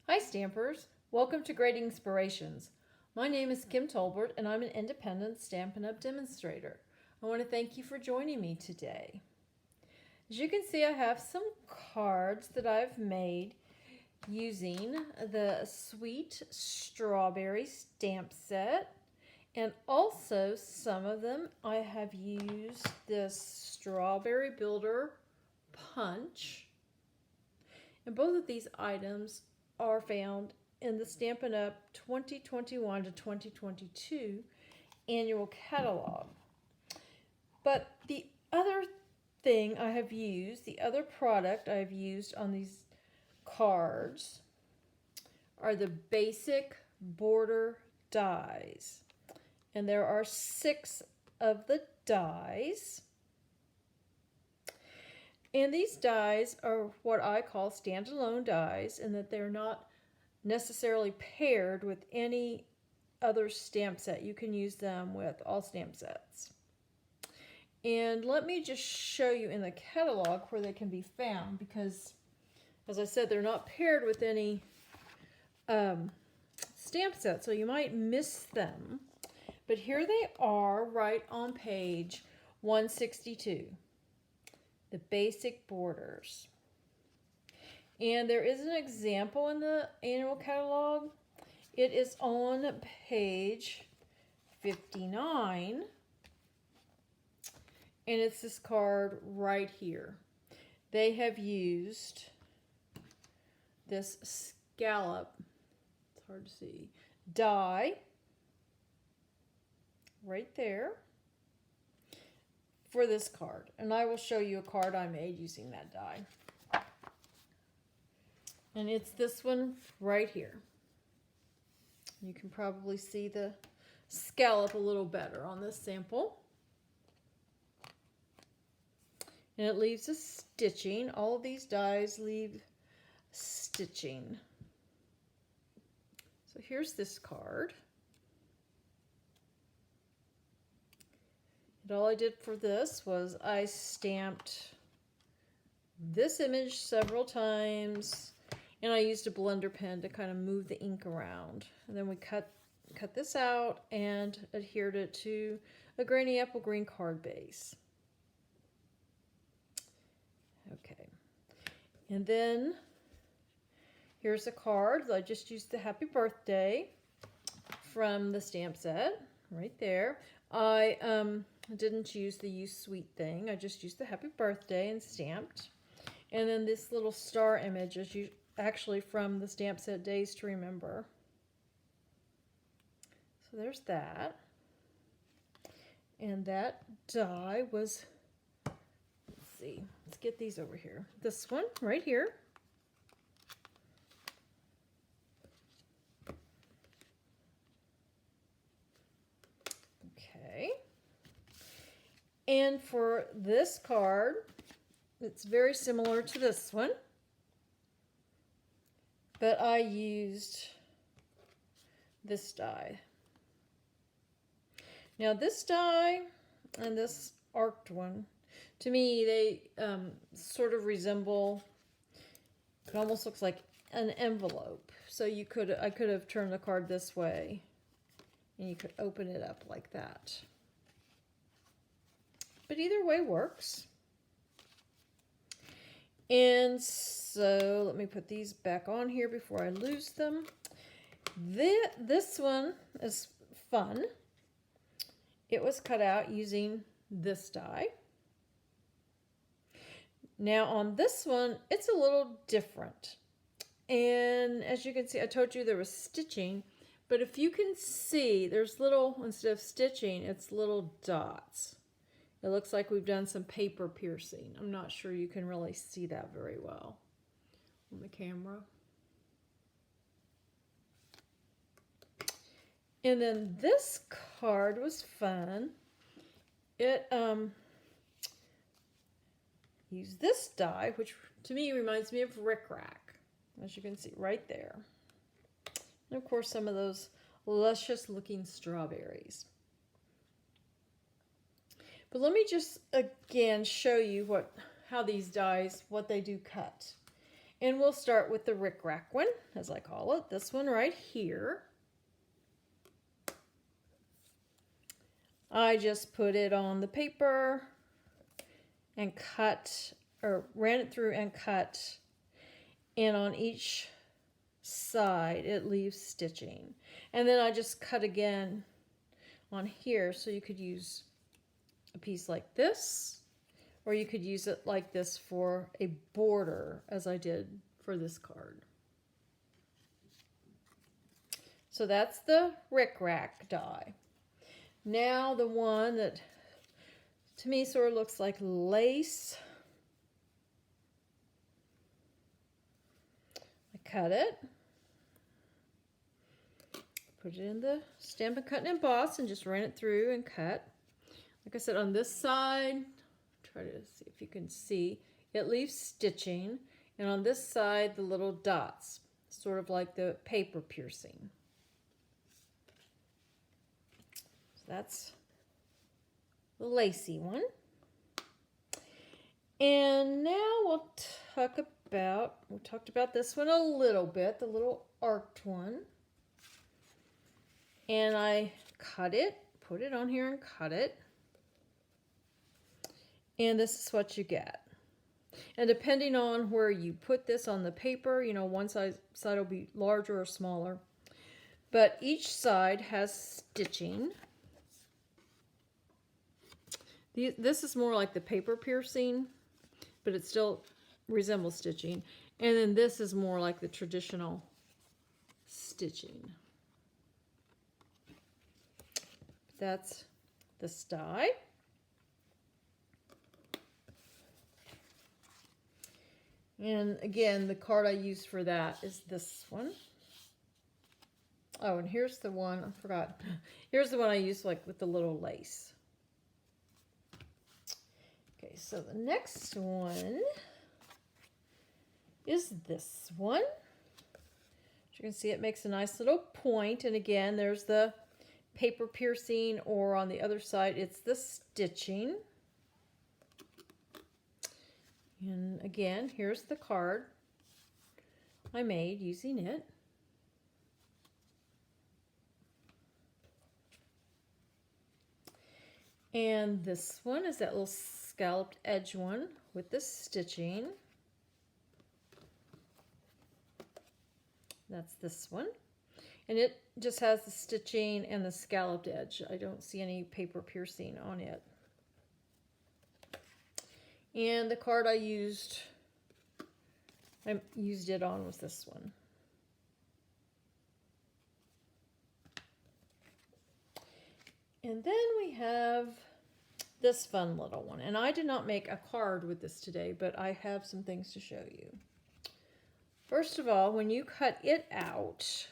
Hi Stampers! Welcome to Great Inspirations. My name is Kim Tolbert and I'm an independent Stampin' Up! Demonstrator. I want to thank you for joining me today. As you can see, I have some cards that I've made using the Sweet Strawberry stamp set, and also some of them I have used this Strawberry Builder punch, and both of these items are found in the Stampin' Up! 2021 to 2022 annual catalog. But the other thing I have used, the other product I have used on these cards are the basic border dies. And there are 6 of the dies. And these dies are what I call standalone dies, in that they're not necessarily paired with any other stamp set. You can use them with all stamp sets. And let me just show you in the catalog where they can be found, because as I said, they're not paired with any stamp set, so you might miss them. But here they are right on page 162. The basic borders. And there is an example in the annual catalog. It is on page 59. And it's this card right here. They have used this scallop, it's hard to see, die right there for this card. And I will show you a card I made using that die. And it's this one right here. You can probably see the scallop a little better on this sample. And it leaves a stitching. All of these dies leave stitching. So here's this card. And all I did for this was I stamped this image several times, and I used a blender pen to kind of move the ink around. And then we cut this out and adhered it to a granny apple green card base. Okay. And then here's a card. I just used the happy birthday from the stamp set right there. I didn't use the use sweet thing. I just used the happy birthday and stamped. And then this little star image is actually from the stamp set Days to Remember. So there's that. And that die was, let's see, let's get these over here. This one right here. Okay. And for this card, it's very similar to this one, but I used this die. Now this die and this arced one, to me, they sort of resemble, it almost looks like an envelope. So I could have turned the card this way, and you could open it up like that. But either way works. And so let me put these back on here before I lose them. This one is fun. It was cut out using this die. Now on this one, it's a little different. And as you can see, I told you there was stitching, but if you can see, there's little, instead of stitching, it's little dots. It looks like we've done some paper piercing. I'm not sure you can really see that very well on the camera. And then this card was fun. It used this die, which to me reminds me of Rick Rack, as you can see right there. And of course some of those luscious looking strawberries. But let me just again show you how these dies, what they do cut. And we'll start with the rickrack one, as I call it, this one right here. I just put it on the paper and cut, or ran it through and cut, and on each side it leaves stitching. And then I just cut again on here, so you could use a piece like this, or you could use it like this for a border, as I did for this card. So that's the rickrack die. Now the one that to me sort of looks like lace. I cut it, put it in the Stampin' Cut and Emboss, and just ran it through and cut. Like I said, on this side, try to see if you can see, it leaves stitching, and on this side the little dots, sort of like the paper piercing. So that's the lacy one. And now we'll talk about, we talked about this one a little bit, the little arced one. And I cut it, put it on here and cut it. And this is what you get. And depending on where you put this on the paper, you know, one side will be larger or smaller. But each side has stitching. This is more like the paper piercing, but it still resembles stitching. And then this is more like the traditional stitching. That's this die. And again, the card I used for that is this one. Oh, and here's the one, I forgot. Here's the one I used like with the little lace. Okay, so the next one is this one. As you can see, it makes a nice little point. And again, there's the paper piercing, or on the other side, it's the stitching. And again, here's the card I made using it. And this one is that little scalloped edge one with the stitching. That's this one. And it just has the stitching and the scalloped edge. I don't see any paper piercing on it. And the card I used it on was this one. And then we have this fun little one. And I did not make a card with this today, but I have some things to show you. First of all, when you cut it out,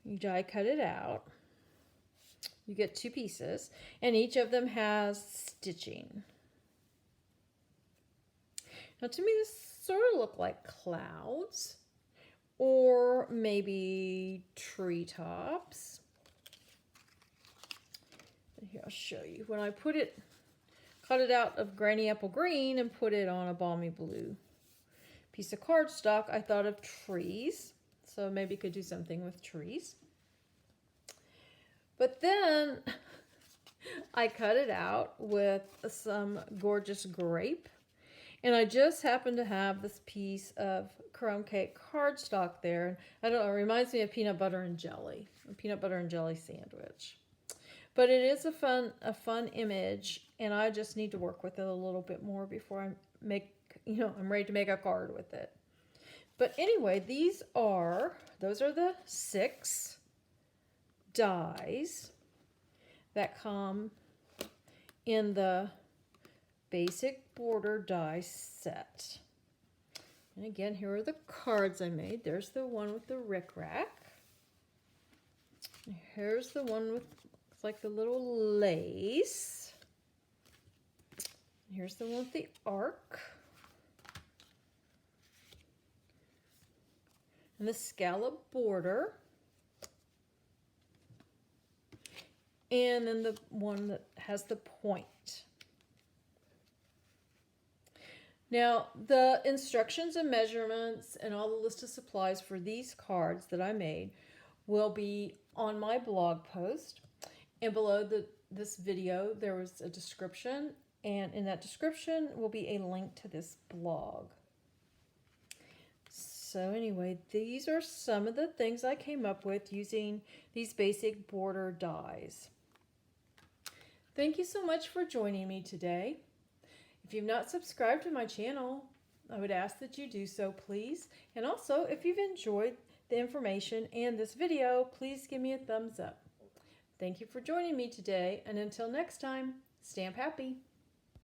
you die cut it out, you get two pieces, and each of them has stitching. Now to me this sort of look like clouds, or maybe treetops. Here, I'll show you. When I cut it out of Granny Apple Green and put it on a balmy blue piece of cardstock, I thought of trees. So maybe could do something with trees. But then I cut it out with some gorgeous grape. And I just happened to have this piece of crumb cake cardstock there. I don't know, it reminds me of peanut butter and jelly, a peanut butter and jelly sandwich. But it is a fun image, and I just need to work with it a little bit more before I'm ready to make a card with it. But anyway, those are the 6 dies that come in the basic border die set. And again, here are the cards I made. There's the one with the rickrack. Here's the one with like the little lace. Here's the one with the arc. And the scallop border. And then the one that has the point. Now, the instructions and measurements and all the list of supplies for these cards that I made will be on my blog post. And below this video, there was a description, and in that description will be a link to this blog. So anyway, these are some of the things I came up with using these basic border dies. Thank you so much for joining me today. If you've not subscribed to my channel, I would ask that you do so, please. And also, if you've enjoyed the information and this video, please give me a thumbs up. Thank you for joining me today, and until next time, stamp happy.